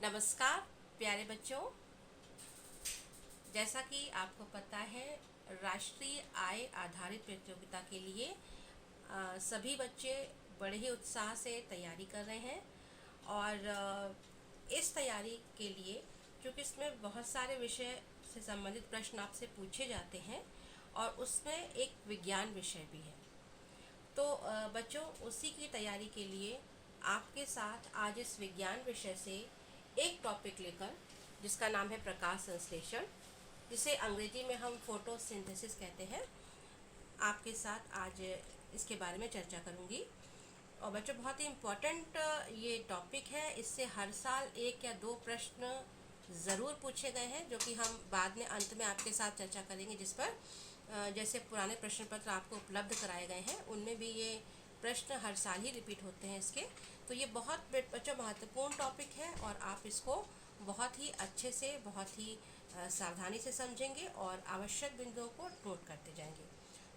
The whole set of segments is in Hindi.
नमस्कार प्यारे बच्चों, जैसा कि आपको पता है राष्ट्रीय आय आधारित प्रतियोगिता के लिए सभी बच्चे बड़े ही उत्साह से तैयारी कर रहे हैं। और इस तैयारी के लिए क्योंकि इसमें बहुत सारे विषय से संबंधित प्रश्न आपसे पूछे जाते हैं और उसमें एक विज्ञान विषय भी है। तो बच्चों, उसी की तैयारी के लिए आपके साथ आज इस विज्ञान विषय से एक टॉपिक लेकर, जिसका नाम है प्रकाश संश्लेषण, जिसे अंग्रेजी में हम फोटोसिंथेसिस कहते हैं, आपके साथ आज इसके बारे में चर्चा करूंगी। और बच्चों, बहुत ही इम्पोर्टेंट ये टॉपिक है। इससे हर साल एक या दो प्रश्न ज़रूर पूछे गए हैं, जो कि हम बाद में अंत में आपके साथ चर्चा करेंगे, जिस पर जैसे पुराने प्रश्न पत्र आपको उपलब्ध कराए गए हैं उनमें भी ये प्रश्न हर साल ही रिपीट होते हैं इसके। तो ये बहुत बच्चों महत्वपूर्ण टॉपिक है और आप इसको बहुत ही अच्छे से, बहुत ही सावधानी से समझेंगे और आवश्यक बिंदुओं को नोट करते जाएंगे।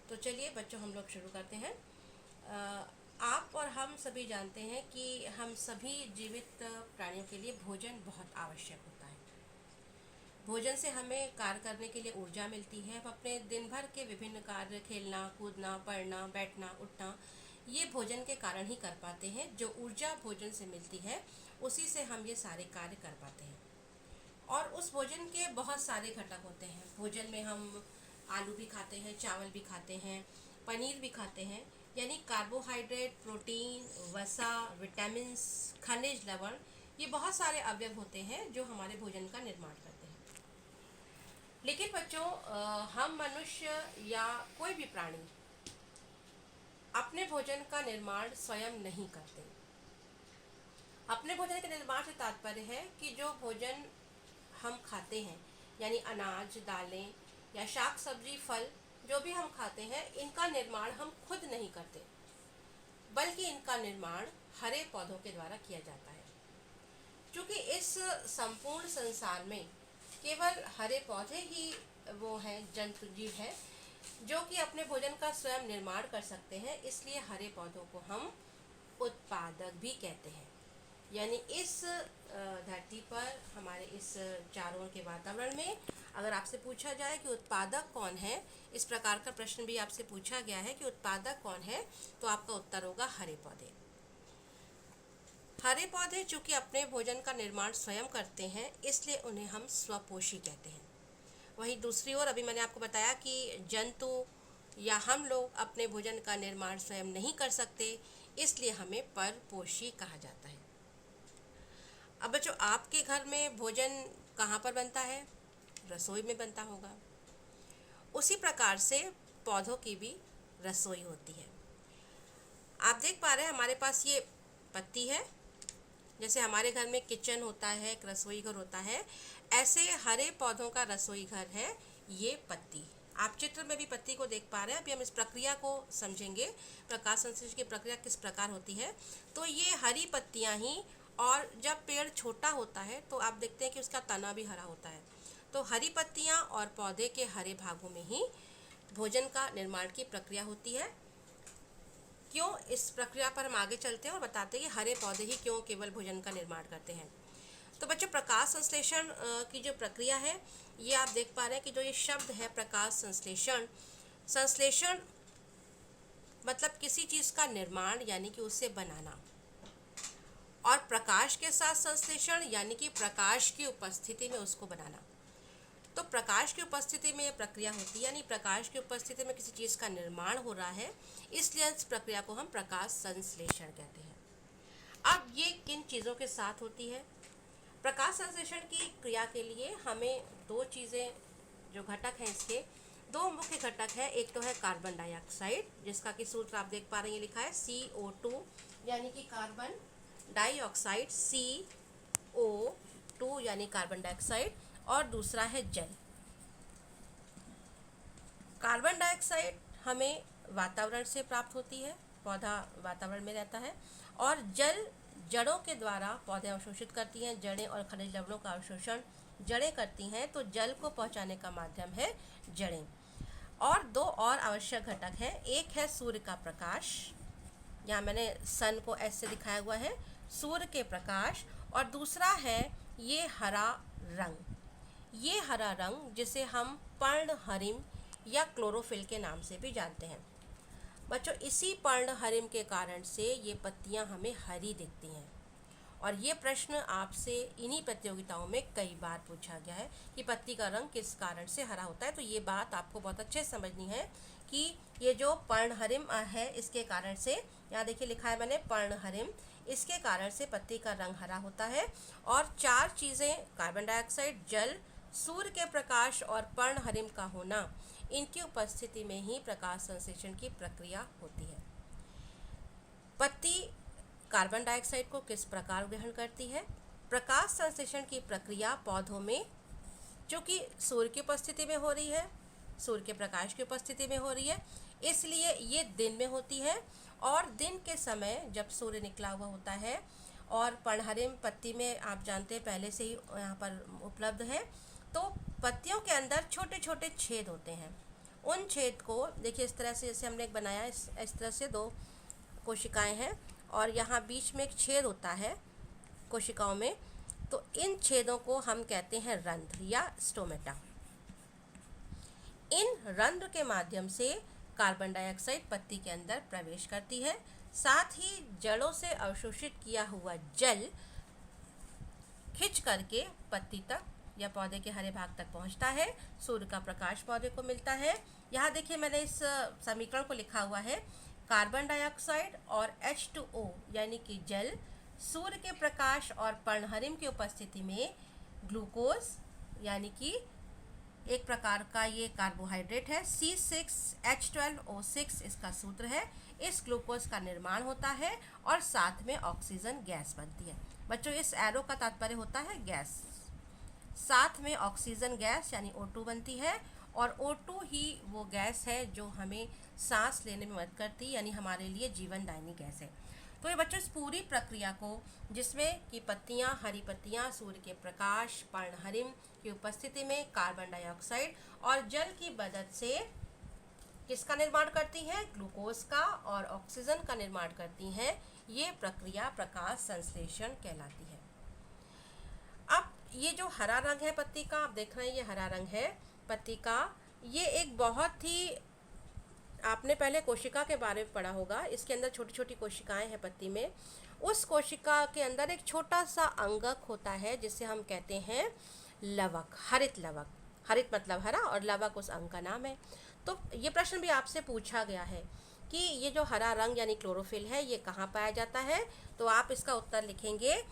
तो चलिए बच्चों, हम लोग शुरू करते हैं। आप और हम सभी जानते हैं कि हम सभी जीवित प्राणियों के लिए भोजन बहुत आवश्यक होता है। भोजन से हमें कार्य करने के लिए ऊर्जा मिलती है। हम अपने दिन भर के विभिन्न कार्य, खेलना कूदना, पढ़ना, बैठना, उठना, ये भोजन के कारण ही कर पाते हैं। जो ऊर्जा भोजन से मिलती है उसी से हम ये सारे कार्य कर पाते हैं। और उस भोजन के बहुत सारे घटक होते हैं। भोजन में हम आलू भी खाते हैं, चावल भी खाते हैं, पनीर भी खाते हैं, यानी कार्बोहाइड्रेट, प्रोटीन, वसा, विटामिन, खनिज, लवण, ये बहुत सारे अवयव होते हैं जो हमारे भोजन का निर्माण करते हैं। लेकिन बच्चों, हम मनुष्य या कोई भी प्राणी अपने भोजन का निर्माण स्वयं नहीं करते। अपने भोजन के निर्माण से तात्पर्य है कि जो भोजन हम खाते हैं, यानी अनाज, दालें या शाक सब्जी, फल, जो भी हम खाते हैं, इनका निर्माण हम खुद नहीं करते, बल्कि इनका निर्माण हरे पौधों के द्वारा किया जाता है। क्योंकि इस संपूर्ण संसार में केवल हरे पौधे ही वो हैं, जंतु जीव हैं, जो कि अपने भोजन का स्वयं निर्माण कर सकते हैं। इसलिए हरे पौधों को हम उत्पादक भी कहते हैं। यानी इस धरती पर, हमारे इस चारों ओर के वातावरण में अगर आपसे पूछा जाए कि उत्पादक कौन है, इस प्रकार का प्रश्न भी आपसे पूछा गया है कि उत्पादक कौन है, तो आपका उत्तर होगा हरे पौधे। हरे पौधे चूँकि अपने भोजन का निर्माण स्वयं करते हैं, इसलिए उन्हें हम स्वपोषी कहते हैं। वहीं दूसरी ओर, अभी मैंने आपको बताया कि जंतु या हम लोग अपने भोजन का निर्माण स्वयं नहीं कर सकते, इसलिए हमें परपोषी कहा जाता है। अब बच्चों, आपके घर में भोजन कहाँ पर बनता है? रसोई में बनता होगा। उसी प्रकार से पौधों की भी रसोई होती है। आप देख पा रहे हैं हमारे पास ये पत्ती है। जैसे हमारे घर में किचन होता है, एक रसोई घर होता है, ऐसे हरे पौधों का रसोई घर है ये पत्ती। आप चित्र में भी पत्ती को देख पा रहे हैं। अभी हम इस प्रक्रिया को समझेंगे, प्रकाश संश्लेषण की प्रक्रिया किस प्रकार होती है। तो ये हरी पत्तियां ही, और जब पेड़ छोटा होता है तो आप देखते हैं कि उसका तना भी हरा होता है। तो हरी पत्तियां और पौधे के हरे भागों में ही भोजन का निर्माण की प्रक्रिया होती है। क्यों, इस प्रक्रिया पर हम आगे चलते हैं और बताते हैं कि हरे पौधे ही क्यों केवल भोजन का निर्माण करते हैं। तो बच्चों, प्रकाश संश्लेषण की जो प्रक्रिया है, ये आप देख पा रहे हैं कि जो ये शब्द है प्रकाश संश्लेषण, संश्लेषण मतलब किसी चीज़ का निर्माण, यानी कि उसे बनाना, और प्रकाश के साथ संश्लेषण यानी कि प्रकाश की उपस्थिति में उसको बनाना। तो प्रकाश की उपस्थिति में यह प्रक्रिया होती है, यानी प्रकाश की उपस्थिति में किसी चीज़ का निर्माण हो रहा है, इसलिए इस प्रक्रिया को हम प्रकाश संश्लेषण कहते हैं। अब ये किन चीज़ों के साथ होती है? प्रकाश संश्लेषण की क्रिया के लिए हमें दो चीज़ें, जो घटक हैं इसके, दो मुख्य घटक है। एक तो है कार्बन डाइऑक्साइड, जिसका कि सूत्र आप देख पा रहे हैं, ये लिखा है CO2, यानी कि कार्बन डाइऑक्साइड, CO2 यानी कार्बन डाइऑक्साइड, और दूसरा है जल। कार्बन डाइऑक्साइड हमें वातावरण से प्राप्त होती है, पौधा वातावरण में रहता है, और जल जड़ों के द्वारा पौधे अवशोषित करती हैं। जड़ें और खनिज लवणों का अवशोषण जड़ें करती हैं, तो जल को पहुंचाने का माध्यम है जड़ें। और दो और आवश्यक घटक हैं। एक है सूर्य का प्रकाश, यहाँ मैंने सन को ऐसे दिखाया हुआ है, सूर्य के प्रकाश, और दूसरा है ये हरा रंग, ये हरा रंग जिसे हम पर्णहरिम या क्लोरोफिल के नाम से भी जानते हैं। बच्चों, इसी पर्णहरिम के कारण से ये पत्तियां हमें हरी दिखती हैं। और ये प्रश्न आपसे इन्हीं प्रतियोगिताओं में कई बार पूछा गया है कि पत्ती का रंग किस कारण से हरा होता है। तो ये बात आपको बहुत अच्छे से समझनी है कि ये जो पर्णहरिम है इसके कारण से, यहाँ देखिए लिखा है मैंने पर्णहरिम, इसके कारण से पत्ती का रंग हरा होता है। और 4 चीज़ें, कार्बन डाइऑक्साइड, जल, सूर्य के प्रकाश और पर्णहरिम का होना, इनकी उपस्थिति में ही प्रकाश संश्लेषण की प्रक्रिया होती है। पत्ती कार्बन डाइऑक्साइड को किस प्रकार ग्रहण करती है? प्रकाश संश्लेषण की प्रक्रिया पौधों में, चूँकि सूर्य की उपस्थिति में हो रही है, सूर्य के प्रकाश की उपस्थिति में हो रही है, इसलिए ये दिन में होती है। और दिन के समय जब सूर्य निकला हुआ होता है और पर्णहरिम पत्ती में आप जानते हैं पहले से ही यहाँ पर उपलब्ध है, तो पत्तियों के अंदर छोटे छोटे छेद होते हैं। उन छेद को देखिए इस तरह से, जैसे हमने एक बनाया इस तरह से 2 कोशिकाएं हैं और यहाँ बीच में एक छेद होता है कोशिकाओं में, तो इन छेदों को हम कहते हैं रंध्र या स्टोमेटा। इन रंध्र के माध्यम से कार्बन डाइऑक्साइड पत्ती के अंदर प्रवेश करती है, साथ ही जड़ों से अवशोषित किया हुआ जल खिंच करके पत्ती तक या पौधे के हरे भाग तक पहुंचता है। सूर्य का प्रकाश पौधे को मिलता है। यहाँ देखिए मैंने इस समीकरण को लिखा हुआ है, कार्बन डाइऑक्साइड और H2O यानी कि जल, सूर्य के प्रकाश और पर्णहरिम की उपस्थिति में ग्लूकोज यानी कि एक प्रकार का ये कार्बोहाइड्रेट है, C6H12O6 इसका सूत्र है। इस ग्लूकोज का निर्माण होता है और साथ में ऑक्सीजन गैस बनती है। बच्चों, इस एरो का तात्पर्य होता है गैस, साथ में ऑक्सीजन गैस यानी O2 बनती है। और O2 ही वो गैस है जो हमें सांस लेने में मदद करती है, यानी हमारे लिए जीवनदायिनी गैस है। तो ये बच्चों इस पूरी प्रक्रिया को, जिसमें कि पत्तियां, हरी पत्तियां सूर्य के प्रकाश, पर्णहरिम की उपस्थिति में कार्बन डाइऑक्साइड और जल की मदद से किसका निर्माण करती हैं? ग्लूकोज का और ऑक्सीजन का निर्माण करती हैं। ये प्रक्रिया प्रकाश संश्लेषण कहलाती है। अब ये जो हरा रंग है पत्ती का, आप देख रहे हैं ये हरा रंग है पत्ती का, ये एक बहुत ही, आपने पहले कोशिका के बारे में पढ़ा होगा, इसके अंदर छोटी छोटी कोशिकाएं हैं पत्ती में। उस कोशिका के अंदर एक छोटा सा अंगक होता है जिसे हम कहते हैं लवक, हरित लवक। हरित मतलब हरा और लवक उस अंग का नाम है। तो ये प्रश्न भी आपसे पूछा गया है कि ये जो हरा रंग यानी क्लोरोफिल है ये कहाँ पाया जाता है, तो आप इसका उत्तर लिखेंगे